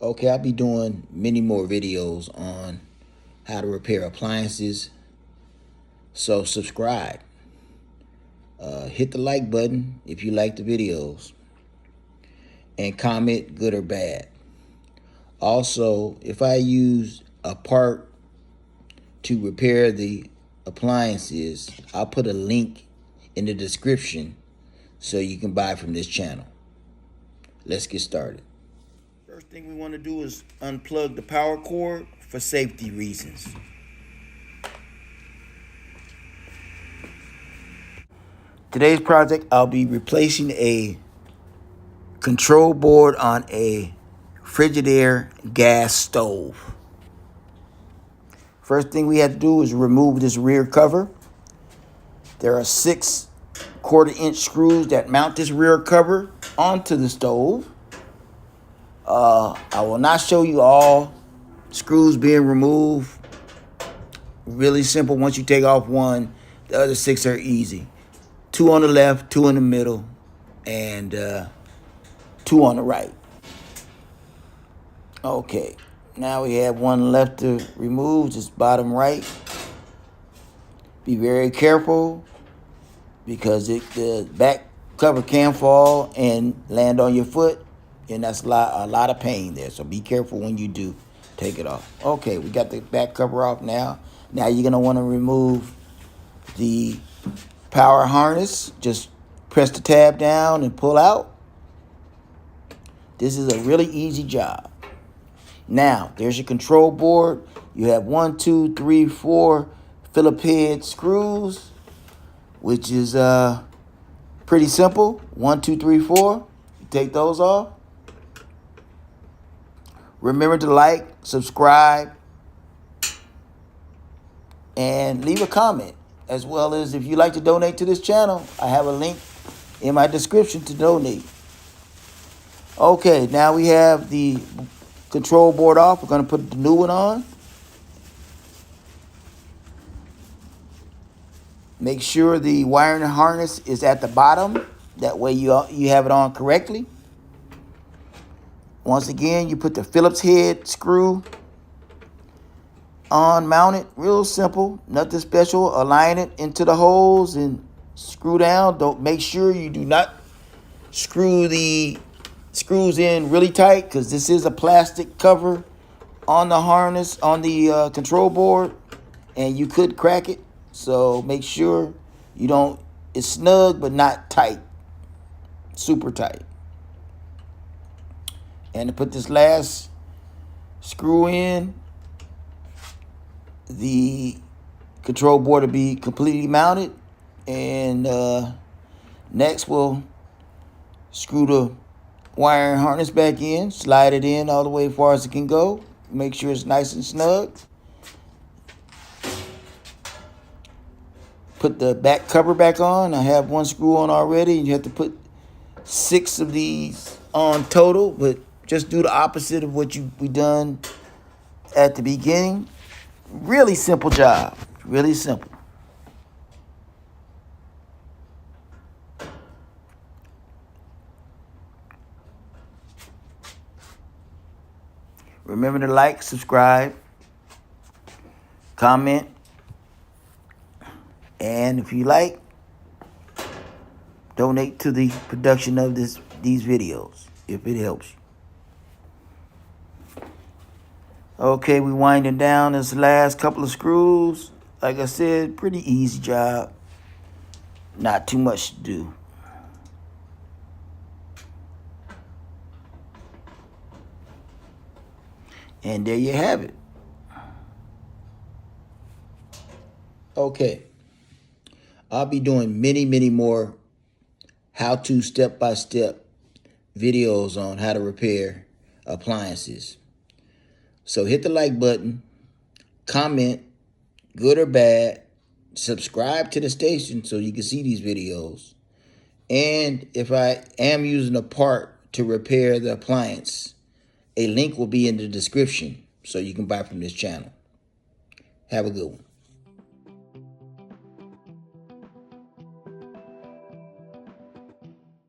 Okay, I'll be doing many more videos on how to repair appliances. So subscribe. Hit the like button if you like the videos. And comment good or bad. Also, if I use a part to repair the appliances, I'll put a link in the description so you can buy from this channel. Let's get started. First thing we want to do is unplug the power cord for safety reasons. Today's project, I'll be replacing a control board on a Frigidaire gas stove. First thing we have to do is remove this rear cover. There are 6 1/4-inch screws that mount this rear cover onto the stove. I will not show you all screws being removed. Really simple. Once you take off one, the other 6 are easy. 2 on the left, 2 in the middle, and 2 on the right. Okay, now we have one left to remove, just bottom right. Be very careful because the back cover can fall and land on your foot, and that's a lot of pain there. So be careful when you do take it off. Okay, we got the back cover off now. Now you're gonna want to remove the power harness. Just press the tab down and pull out. This is a really easy job. Now, there's your control board. You have 1, 2, 3, 4 Phillip head screws, which is pretty simple. 1, 2, 3, 4. You take those off. Remember to like, subscribe, and leave a comment. As well as if you'd like to donate to this channel, I have a link in my description to donate. Okay, now we have the control board off. We're going to put the new one on. Make sure the wiring harness is at the bottom. That way you have it on correctly. Once again, you put the Phillips head screw on, mount it. Real simple, nothing special. Align it into the holes and screw down. Don't make sure you do not screw the screws in really tight, because this is a plastic cover on the harness, on the control board, and you could crack it. So make sure you don't, it's snug but not tight, super tight. And to put this last screw in, the control board will be completely mounted. And next we'll screw the wiring harness back in, slide it in all the way as far as it can go. Make sure it's nice and snug. Put the back cover back on. I have 1 screw on already. You have to put 6 of these on total, but just do the opposite of what we done at the beginning. Really simple job. Really simple. Remember to like, subscribe, comment, and if you like, donate to the production of these videos if it helps you. Okay, we winding down this last couple of screws. Like I said, pretty easy job. Not too much to do. And there you have it. Okay. I'll be doing many more how-to step-by-step videos on how to repair appliances. So hit the like button, comment, good or bad, subscribe to the station so you can see these videos. And if I am using a part to repair the appliance, a link will be in the description so you can buy from this channel. Have a good one.